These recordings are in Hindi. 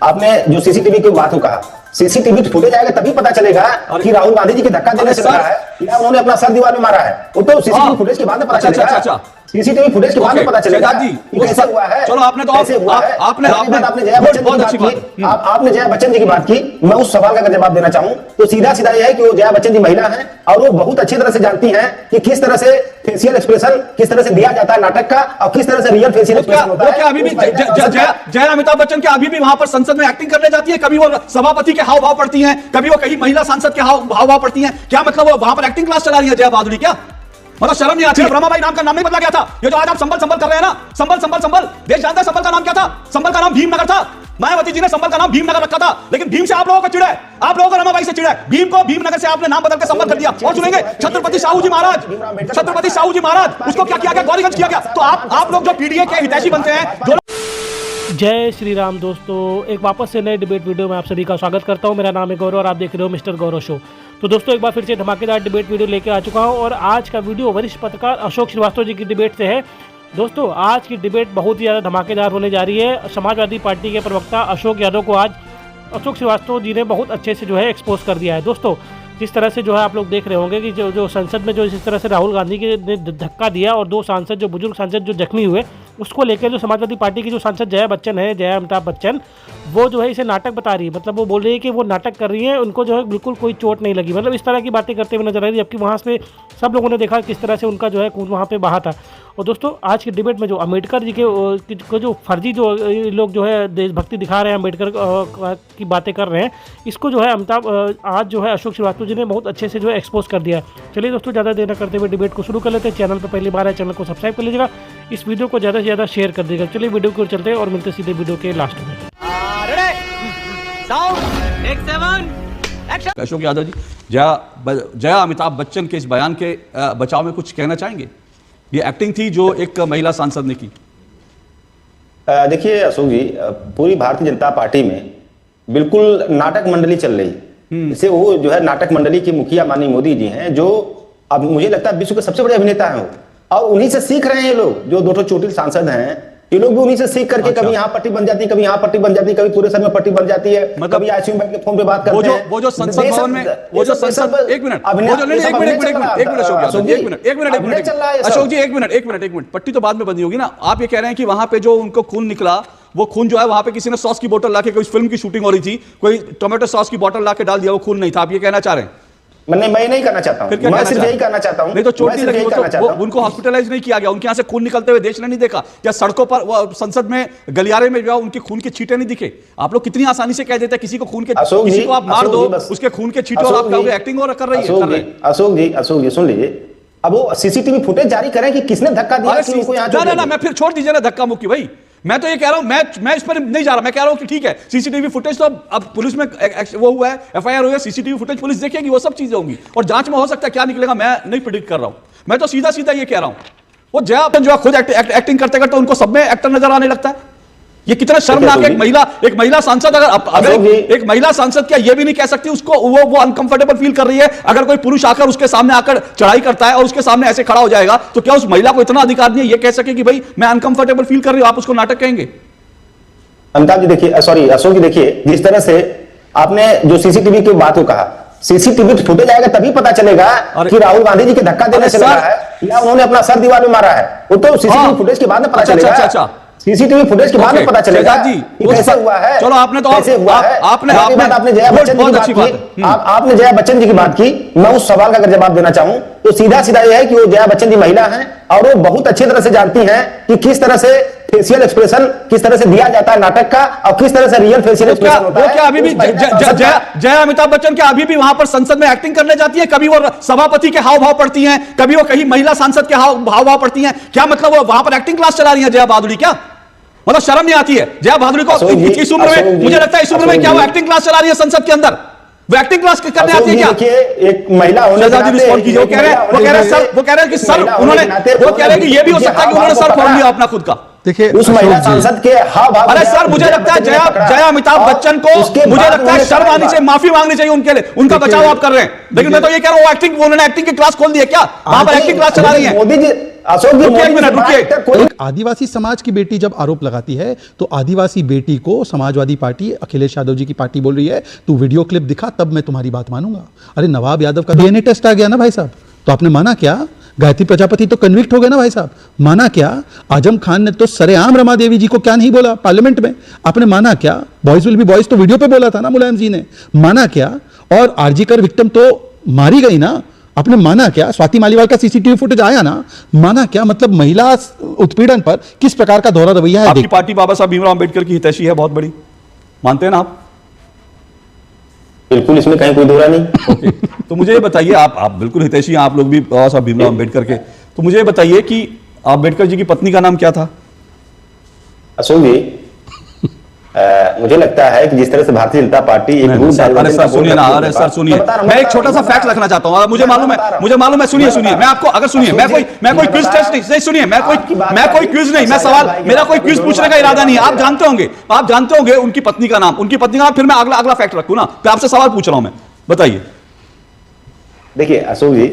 आपने जो सीसीटीवी की बात को कहा, सीसीटीवी फुटेज आएगा तभी पता चलेगा कि राहुल गांधी जी के धक्का देने से लगा है या उन्होंने अपना सर दीवार में मारा है। वो तो सीसीटीवी फुटेज के बाद में पता चलेगा। सीसीटीवी फुटेज के बाद में पता चलेगा कि कैसे हुआ है। चलो आपने तो आपने जया बच्चन जी की बात की, मैं उस सवाल का जवाब देना चाहूं तो सीधा सीधा यह है कि वो जया बच्चन जी महिला है और वो बहुत अच्छी तरह से जानती हैं कि किस तरह से फेशियल एक्सप्रेशन किस तरह से दिया जाता है नाटक का और किस तरह से रियल फेशियल एक्सप्रेशन होता है। क्या अभी भी जया अमिताभ बच्चन क्या अभी भी वहां पर संसद में एक्टिंग करने जाती है? कभी वो सभापति के हाव भाव पढ़ती हैं, कभी वो कहीं महिला सांसद के हाव भाव पढ़ती हैं। क्या मतलब वो वहां पर एक्टिंग क्लास चला रही है जया बहादुरी? क्या मतलब शर्म नहीं आती? ब्रह्माबाई नाम का नाम नहीं बदला गया था? ये जो आज आप संबल कर रहे हैं ना, संबल देश जानता है संबल का नाम क्या था? संबल का नाम भीमनगर था। मायावती जी ने संबल का नाम भीमनगर रखा था, लेकिन भीम से आप लोगों को चिढ़ा है, आप लोगों को रमाबाई से चिढ़ा है। भीम को भीमनगर से आपने नाम बदल के संबल कर दिया। और सुनेंगे छत्रपति साहू जी महाराज, उसको क्या किया गया? गौरीगंज किया गया। तो आप लोग जो पीडीए के हितैषी बनते हैं, जो जय श्री राम दोस्तों, एक वापस से नए डिबेट वीडियो में आप सभी का स्वागत करता हूं। मेरा नाम है गौरव और आप देख रहे हो मिस्टर गौरव शो। तो दोस्तों एक बार फिर से धमाकेदार डिबेट वीडियो लेके आ चुका हूं और आज का वीडियो वरिष्ठ पत्रकार अशोक श्रीवास्तव जी की डिबेट से है। दोस्तों आज की डिबेट बहुत ही ज़्यादा धमाकेदार होने जा रही है। समाजवादी पार्टी के प्रवक्ता अशोक यादव को आज अशोक श्रीवास्तव जी ने बहुत अच्छे से जो है एक्सपोज कर दिया है। दोस्तों जिस तरह से जो है आप लोग देख रहे होंगे कि जो संसद में जो जिस तरह से राहुल गांधी के ने धक्का दिया और दो सांसद जो बुजुर्ग सांसद जो जख्मी हुए, उसको लेकर जो समाजवादी पार्टी की जो सांसद जया बच्चन है, जया अमिताभ बच्चन, वो जो है इसे नाटक बता रही है। मतलब वो बोल रही है कि वो नाटक कर रही है, उनको जो है बिल्कुल कोई चोट नहीं लगी। मतलब इस तरह की बातें करते हुए नजर आ रही है, जबकि वहाँ से सब लोगों ने देखा किस तरह से उनका जो है खून वहाँ पे बहा था। और दोस्तों आज की डिबेट में जो अम्बेडकर जी के जो फर्जी जो लोग जो है देशभक्ति दिखा रहे हैं, अम्बेडकर की बातें कर रहे हैं, इसको जो है आज जो है अशोक श्रीवास्तव जी ने बहुत अच्छे से जो है एक्सपोज कर दिया है। चलिए दोस्तों ज़्यादा देर न करते हुए डिबेट को शुरू कर लेते हैं। चैनल पर पहली बार है, चैनल को सब्सक्राइब कर लीजिएगा, इस वीडियो को ज़्यादा से ज़्यादा शेयर कर दीजिएगा। चलिए वीडियो को चलते हैं और मिलते सीधे वीडियो के लास्ट में। अशोक यादव जी, जया अमिताभ बच्चन के इस बयान के बचाव में कुछ कहना चाहेंगे? ये एक्टिंग थी जो एक महिला सांसद ने की। देखिए अशोक जी, पूरी भारतीय जनता पार्टी में बिल्कुल नाटक मंडली चल रही है। जैसे वो जो है नाटक मंडली के मुखिया माननीय मोदी जी हैं, जो अब मुझे लगता है विश्व के सबसे बड़े अभिनेता हैं वो, और उन्हीं से सीख रहे हैं ये लोग। जो दो चोटिल सांसद हैं, ये लोग भी उन्हीं से सीख करके कभी यहाँ पट्टी बन जाती है, कभी यहाँ पट्टी बन जाती है, कभी पूरे सर में पट्टी बन जाती है, कभी आईसीयू में बैठ के फोन पे बात करते हैं। वो जो संसद भवन में वो जो संसद एक मिनट अशोक जी एक मिनट पट्टी तो बाद में बंदी होगी ना। आप ये कह रहे हैं कि वहां पे जो उनको खून निकला, वो खून जो है वहां पे किसी ने सॉस की बोतल लाके, कोई फिल्म की शूटिंग हो रही थी, कोई टोमेटो सॉस की बोतल लाके डाल दिया, वो खून नहीं था। आप ये कहना चाह रहे हैं? मैं नहीं करना चाहता हूं, मैं सिर्फ यही करना चाहता हूं। नहीं तो चोट नहीं लगी, उनको हॉस्पिटलाइज नहीं किया गया, उनके यहां से खून निकलते हुए देश ने नहीं देखा क्या? सड़कों पर संसद में गलियारे में जो उनके खून के छींटे नहीं दिखे? आप लोग कितनी आसानी से कह देते हैं किसी को खून के, किसी को आप मार दो उसके खून के छींटे और आप कहोगे एक्टिंग और कर रही है। अशोक जी सुन लीजिए, अब वो सीसीटीवी फुटेज जारी करें कि किसने धक्का दिया। ना मैं फिर छोड़ दीजिए ना धक्का मुक्की भाई। मैं तो ये कह रहा हूं, मैं इस पर नहीं जा रहा। मैं कह रहा हूं कि ठीक है सीसीटीवी फुटेज तो अब पुलिस में वो हुआ है, एफआईआर हुई है, सीसीटीवी फुटेज पुलिस देखेगी, वो सब चीजें होंगी और जांच में हो सकता है क्या निकलेगा मैं नहीं प्रेडिक्ट कर रहा हूं। मैं तो सीधा ये कह रहा हूं, वो जया जो खुद एक्टिंग करते करते उनको सब में एक्टर नजर आने लगता है। ये कितना शर्मनाक है। एक महिला सांसद अगर एक महिला सांसद क्या ये भी नहीं कह सकती उसको वो अनकंफर्टेबल फील कर रही है? अगर कोई पुरुष आकर उसके सामने आकर चढ़ाई करता है और उसके सामने ऐसे खड़ा हो जाएगा, तो क्या उस महिला को इतना अधिकार नहीं है ये कह सके कि भाई मैं अनकंफर्टेबल फील कर रही हूं, आप उसको नाटक कहेंगे? अमिताभ जी देखिए, सॉरी अशोक जी देखिए, जिस तरह से आपने जो सीसीटीवी की बात को कहा, सीसीटीवी फुटेज आएगा तभी पता चलेगा कि राहुल गांधी जी के धक्का देने से लगा है या उन्होंने अपना सर दीवार में मारा है। वो तो सीसीटीवी फुटेज के बाद में पता चलेगा। सीसीटीवी फुटेज के बाद में पता चलेगा कि कैसे हुआ है। चलो आपने तो कैसे हुआ है। आपने जया बच्चन जी की बात की, आपने जया बच्चन जी की बात की, मैं उस सवाल का अगर जवाब देना चाहूं तो सीधा यह है कि वो जया बच्चन जी महिला हैं और वो बहुत अच्छी तरह से जानती हैं कि किस तरह से फेशियल एक्सप्रेशन किस तरह से दिया जाता है नाटक का और किस तरह से रियल फेशियल एक्सप्रेशन होता है। क्या अभी भी जया अमिताभ बच्चन क्या अभी भी वहां पर संसद में एक्टिंग करने जाती है? कभी वो सभापति के हाव भाव पढ़ती हैं, कभी वो कहीं महिला सांसद के हाव भाव पढ़ती हैं। क्या मतलब वो वहां पर एक्टिंग क्लास चला रही है जया बहादुरी? क्या मतलब शर्म नहीं आती है जया बहादुरी को? इस उम्र में मुझे लगता है इस उम्र में क्या वो एक्टिंग क्लास चला रही है संसद के अंदर? वो एक्टिंग क्लास करने आती है क्या? देखिए एक महिला होने के नाते वो कह रहे हैं कि सर उन्होंने, वो कह रहे हैं कि ये भी हो सकता है कि उन्होंने सर फोड़ लिया अपना खुद का। देखिए उस महिला सांसद के हाव भाव। अरे सर, मुझे लगता है जया अमिताभ बच्चन को, मुझे लगता है शर्म आनी चाहिए, माफी मांगनी चाहिए उनके लिए, उनका बचाव आप कर रहे हैं। लेकिन मैं तो ये कह रहा हूँ, एक्टिंग, उन्होंने एक्टिंग की क्लास खोल दी है क्या? वहां पर एक्टिंग क्लास चला रही है। मोदी जी, अशोक जी, एक मिनट रुकिए। एक आदिवासी समाज की बेटी जब आरोप लगाती है तो आदिवासी बेटी को समाजवादी पार्टी, अखिलेश यादव जी की पार्टी बोल रही है तू वीडियो क्लिप दिखा तब मैं तुम्हारी बात मानूंगा। अरे नवाब यादव का डीएनए टेस्ट आ गया ना भाई साहब, तो आपने माना क्या? गायत्री प्रजापति तो कन्विक्ट हो गए ना भाई साहब, माना क्या? आजम खान ने तो सरेआम रमा देवी जी को क्या नहीं बोला पार्लियामेंट में, आपने माना क्या? बॉयज विल बी बॉयज तो वीडियो पे बोला था ना मुलायम जी ने, माना क्या? और आरजी कर विक्टिम तो मारी गई ना, आपने माना क्या? स्वाति मालीवाल का सीसीटीवी फुटेज आया ना, माना क्या? मतलब महिला उत्पीड़न पर किस प्रकार का दोहरा रवैया है। आपकी पार्टी बाबा साहब भीमराव अंबेडकर की हितैषी है, बहुत बड़ी, मानते हैं ना आप? बिल्कुल, इसमें कहीं कोई दोहरा नहीं। ओके, तो मुझे ये बताइए, आप बिल्कुल हितैषी हैं, आप लोग भी बाबा साहब भीमराव अंबेडकर के, तो मुझे ये बताइए कि अंबेडकर जी की पत्नी का नाम क्या था? अशोक जी, मुझे लगता है कि जिस तरह से भारतीय जनता पार्टी एक अरे सर सुनिए ना, अरे सर सुनिए, मैं एक छोटा सा फैक्ट रखना चाहता हूं, मुझे मालूम है, सुनिए, मैं आपको, अगर सुनिए, मैं कोई क्विज टेस्ट नहीं, सुनिए, मैं कोई क्विज नहीं, मैं सवाल, मेरा कोई क्विज पूछने का इरादा नहीं है। आप जानते होंगे उनकी पत्नी का नाम, फिर मैं अगला फैक्ट रखूं ना, तो आपसे सवाल पूछ रहा हूं मैं, बताइए। देखिए अशोक जी,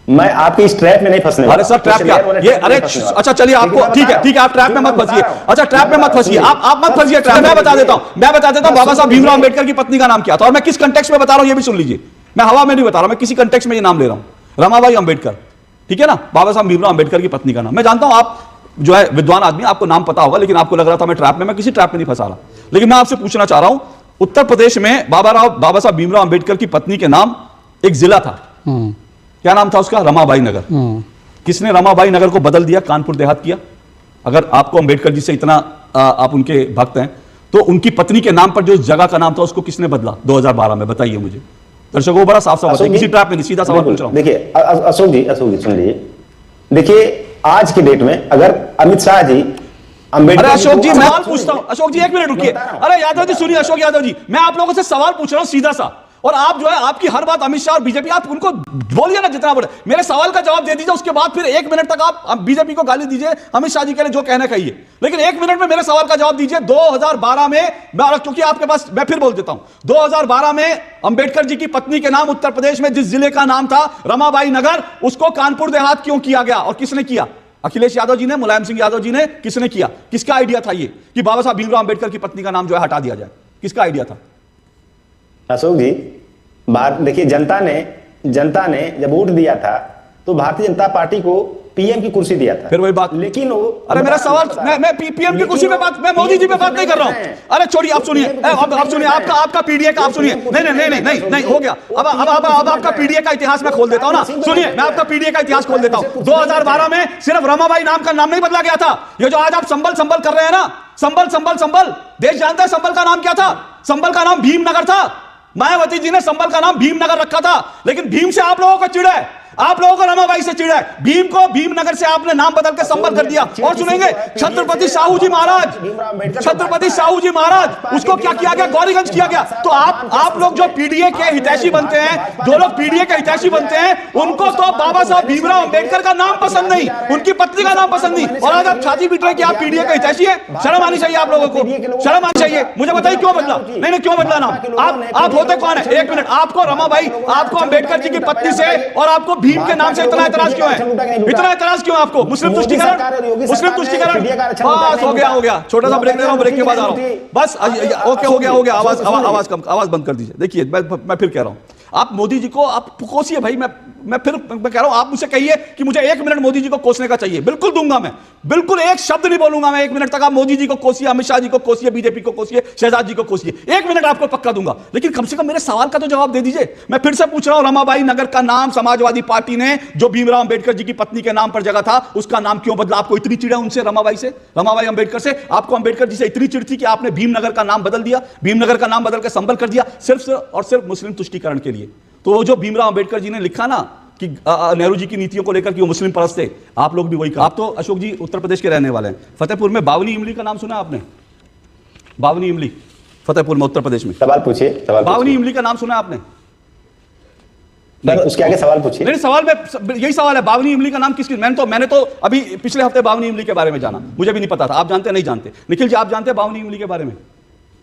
मैं आपकी इस ट्रैप में नहीं फंसने वाला। अरे सर ट्रैप क्या ये? अरे अच्छा चलिए, आपको ठीक है, आप ट्रैप में मत फंसिए। अच्छा ट्रैप में मत फंसिए, आप मत फंसिए ट्रैप। मैं बता देता हूं बाबा साहब भीमराव अंबेडकर की पत्नी का नाम क्या था, और मैं किस कंटेक्स्ट में बता रहा हूं ये भी सुन लीजिए। मैं हवा में नहीं बता रहा, मैं किसी कंटेक्स्ट में ये नाम ले रहा हूं, रमाबाई अंबेडकर, ठीक है ना, बाबा साहब भीमराव अंबेडकर की पत्नी का नाम। मैं जानता हूं आप जो है विद्वान आदमी, आपको नाम पता होगा, लेकिन आपको लग रहा था मैं ट्रैप में, मैं किसी ट्रैप में नहीं फंसा रहा। लेकिन मैं आपसे पूछना चाह रहा हूं, उत्तर प्रदेश में बाबा साहब भीमराव अंबेडकर की पत्नी के नाम एक जिला था, क्या नाम था उसका? रमाबाई नगर। किसने रमाबाई नगर को बदल दिया, कानपुर देहात किया? अगर आपको अंबेडकर जी से इतना आप उनके भक्त हैं, तो उनकी पत्नी के नाम पर जो जगह का नाम था उसको किसने बदला 2012 में? बताइए मुझे, दर्शकों को बड़ा साफ साफ बताइए, किसी ट्रैप में नहीं, सीधा सवाल पूछ रहा हूं। देखिए अशोक जी सुन लीजिए, देखिए आज के डेट में अगर अमित शाह जी अरे अशोक जी मैं पूछता हूं, अशोक जी एक मिनट रुकिए। अरे यादव जी सुनिए, अशोक यादव जी, मैं आप लोगों से सवाल पूछ रहा हूं सीधा सा, और आप जो है आपकी हर बात अमित शाह और बीजेपी, आप उनको बोलिए ना जितना बोले, मेरे सवाल का जवाब दे दीजिए, उसके बाद फिर 1 मिनट तक आप बीजेपी को गाली दीजिए, अमित शाह जी के लिए जो कहना कहिए, लेकिन 1 मिनट में मेरे सवाल का जवाब दीजिए। 2012 में, क्योंकि आपके पास, मैं फिर बोल देता हूं, 2012 में अंबेडकर जी की पत्नी के नाम उत्तर प्रदेश में जिस जिले का नाम था रमाबाई नगर, उसको कानपुर देहात क्यों किया गया, और किसने किया? अखिलेश यादव जी ने, मुलायम सिंह यादव जी ने, किसने किया? किसका आइडिया था ये कि बाबा साहब भीमराव अंबेडकर की पत्नी का नाम जो है हटा दिया जाए? किसका आइडिया था? अशोक जी, देखिए जनता ने जब वोट दिया था तो भारतीय जनता पार्टी को पीएम की कुर्सी दिया था, फिर वही बात, लेकिन वो, अरे मेरा सवाल, मैं पीएम की कुर्सी पे बात, मैं मोदी जी पे बात नहीं कर रहा हूं। अरे छोड़िए, आप सुनिए, आप सुनिए, आपका पीडीए का आप सुनिए, नहीं हो गया। अब आपका पीडीए का इतिहास मैं खोल देता हूं ना, सुनिए, मैं आपका पीडीए का इतिहास खोल देता हूं। 2012 में सिर्फ रमाबाई नाम का नाम नहीं बदला गया था, ये जो आज आप संबल कर रहे हैं ना, संबल, देश जानता है संबल का नाम क्या था? संबल का नाम भीमनगर था। मायावती जी ने संबल का नाम भीमनगर रखा था, लेकिन भीम से आप लोगों को चिढ़ है, आप लोगों को रमाबाई से चिढ़ है, भीम को भीमनगर से आपने नाम बदल के संबल कर दिया। और सुनेंगे छत्रपति साहू जी महाराज, उसको क्या किया गया? गौरीगंज किया गया। तो आप लोग जो पीडीए के हितैषी बनते हैं, जो लोग पीडीए के हितैषी बनते हैं, उनको तो बाबा साहब भीमराव अंबेडकर का नाम पसंद नहीं, उनकी पत्नी का नाम पसंद नहीं, और आज आप छाती पीट रहे कि आप पीडीए के हितैषी है। शर्म आनी चाहिए आप लोगों को, शर्म आनी चाहिए। मुझे बताइए क्यों बदला? नहीं क्यों बदला नाम? आप होते कौन है? 1 मिनट, आपको रमाबाई, आपको अंबेडकर जी की पत्नी से और आपको भीम के नाम से इतना एतराज क्यों है? इतना एतराज क्यों आपको? मुस्लिम तुष्टीकरण, बस हो गया। छोटा सा ब्रेक ले रहा हूं, ब्रेक के बाद आ रहा हूं, बस ओके हो गया। आवाज बंद कर दीजिए। देखिए मैं फिर कह रहा हूं, आप मोदी जी को आप कोसिए भाई, मैं कह रहा हूं, आप मुझसे कहिए कि मुझे 1 मिनट मोदी जी को कोसने का चाहिए, बिल्कुल दूंगा मैं, बिल्कुल एक शब्द नहीं बोलूंगा मैं 1 मिनट तक। आप मोदी जी को कोसिए, अमित शाह जी को कोसिए, बीजेपी को कोसिए, शहजाद जी को कोसिए, 1 मिनट आपको पक्का दूंगा, लेकिन कम से कम मेरे सवाल का तो जवाब दे दीजिए। मैं फिर से पूछ रहा हूं, रमाबाई नगर का नाम समाजवादी पार्टी ने, जो भीमराव अंबेडकर जी की पत्नी के नाम पर जगह था, उसका नाम क्यों बदला? आपको इतनी चिड़ है उनसे, रमाबाई अंबेडकर से? आपको अंबेडकर जी से इतनी चिड़ थी कि आपने भीमनगर का नाम बदल दिया, भीमनगर का नाम बदल के संबल कर दिया, सिर्फ और सिर्फ मुस्लिम तुष्टीकरण के लिए। तो वो जो भीमराव अंबेडकर जी ने लिखा ना कि नेहरू जी की नीतियों को लेकर कि वो मुस्लिम परस्त थे, आप लोग भी वही कहा। आप तो अशोक जी उत्तर प्रदेश के रहने वाले हैं, फतेहपुर में बावनी इमली का नाम सुना आपने? बावनी इमली, फतेहपुर में, उत्तर प्रदेश में। सवाल पूछिए। बावनी इमली का नाम सुना आपने? सर उसके आगे सवाल पूछिए। नहीं, सवाल में यही सवाल है, बावनी इमली का नाम किसकी, मैंने तो अभी पिछले हफ्ते बावनी इमली के बारे में जाना, मुझे भी नहीं पता था। आप जानते हैं? नहीं जानते। निखिल जी आप जानते हैं बावनी इमली के बारे में?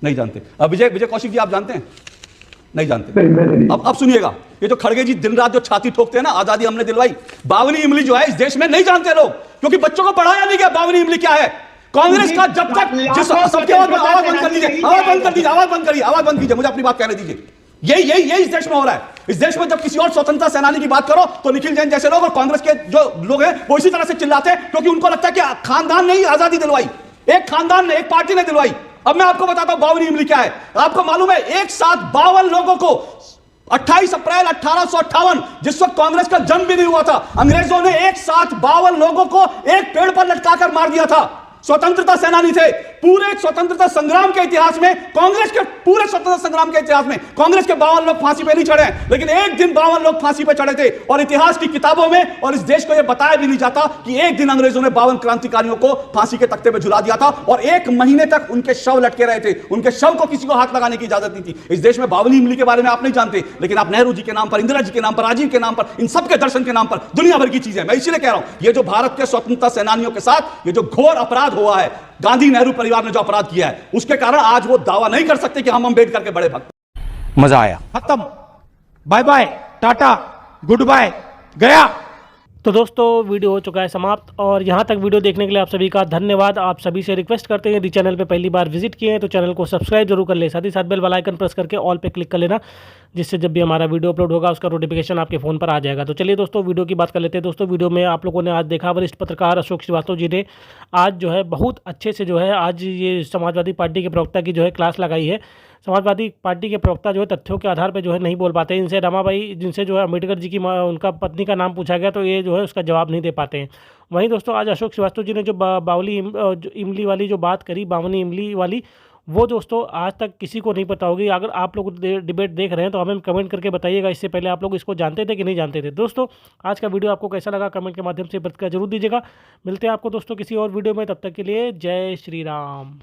नहीं जानते। विजय कौशिक जी आप जानते हैं? नहीं जानते। अब सुनिएगा, ये जो खड़गे जी दिन रात जो छाती ठोकते हैं ना, आजादी हमने दिलवाई, बावनी इमली जो है इस देश में नहीं जानते लोग, क्योंकि बच्चों को पढ़ाया नहीं गया बावनी इमली क्या है। कांग्रेस का जब तक सबके आवाज बंद कर दीजिए, आवाज बंद कीजिए, मुझे अपनी बात कहने दीजिए। यही इस देश में हो रहा है। इस देश में जब किसी और स्वतंत्रता सेनानी की बात करो तो निखिल जैन जैसे लोग और कांग्रेस के जो लोग हैं वो इसी तरह से चिल्लाते हैं, क्योंकि उनको लगता है कि खानदान ने ही आजादी दिलवाई, एक खानदान ने, एक पार्टी ने दिलवाई। अब मैं आपको बताता हूं बावनी इमली क्या है। आपको मालूम है एक साथ 52 लोगों को 28 अप्रैल 1858, जिस वक्त कांग्रेस का जन्म भी नहीं हुआ था, अंग्रेजों ने एक साथ 52 लोगों को एक पेड़ पर लटकाकर मार दिया था। स्वतंत्रता सेनानी थे। पूरे स्वतंत्रता संग्राम के इतिहास में, कांग्रेस के पूरे स्वतंत्रता संग्राम के इतिहास में कांग्रेस के 52 लोग फांसी पे नहीं चढ़े, लेकिन एक दिन 52 लोग फांसी पे चढ़े थे। और इतिहास की किताबों में और इस देश को यह बताया भी नहीं जाता कि एक दिन अंग्रेजों ने 52 क्रांतिकारियों को फांसी के तख्ते पे झुला दिया था और 1 महीने तक उनके शव लटके रहे थे। उनके शव को किसी को हाथ लगाने की इजाजत नहीं थी। इस देश में बावनी इमली के बारे में आप नहीं जानते, लेकिन आप नेहरू जी के नाम पर, इंदिरा जी के नाम पर, राजीव के नाम पर, इन सबके दर्शन के नाम पर दुनिया भर की चीजें। मैं इसलिए कह रहा हूं, ये जो भारत के स्वतंत्रता सेनानियों के साथ ये जो घोर अपराध हुआ है, गांधी नेहरू परिवार ने जो अपराध किया है, उसके कारण आज वो दावा नहीं कर सकते कि हम अम्बेडकर के बड़े भक्त। मजा आया। खत्म, bye bye, tata, goodbye, गया। तो दोस्तों वीडियो हो चुका है समाप्त, और यहाँ तक वीडियो देखने के लिए आप सभी का धन्यवाद। आप सभी से रिक्वेस्ट करते हैं, यदि चैनल पे पहली बार विजिट किए हैं तो चैनल को सब्सक्राइब जरूर कर ले, साथ ही साथ बेल वाला आइकन प्रेस करके ऑल पे क्लिक कर लेना, जिससे जब भी हमारा वीडियो अपलोड होगा उसका नोटिफिकेशन आपके फ़ोन पर आ जाएगा। तो चलिए दोस्तों वीडियो की बात कर लेते हैं। दोस्तों वीडियो में आप लोगों ने आज देखा, वरिष्ठ पत्रकार अशोक श्रीवास्तव जी ने आज जो है बहुत अच्छे से जो है आज ये समाजवादी पार्टी के प्रवक्ता की जो है क्लास लगाई है। समाजवादी पार्टी के प्रवक्ता जो है तथ्यों के आधार पर जो है नहीं बोल पाते। इनसे रमाबाई, जिनसे जो है अम्बेडकर जी की उनका पत्नी का नाम पूछा गया तो ये जो है उसका जवाब नहीं दे पाते हैं। वहीं दोस्तों आज अशोक श्रीवास्तव जी ने जो बावली इमली वाली जो बात करी, बावनी इमली वाली, वो दोस्तों आज तक किसी को नहीं पता होगी। अगर आप लोग डिबेट देख रहे हैं तो हमें कमेंट करके बताइएगा, इससे पहले आप लोग इसको जानते थे कि नहीं जानते थे। दोस्तों आज का वीडियो आपको कैसा लगा कमेंट के माध्यम से प्रतिक्रिया जरूर दीजिएगा। मिलते हैं आपको दोस्तों किसी और वीडियो में, तब तक के लिए जय श्री राम।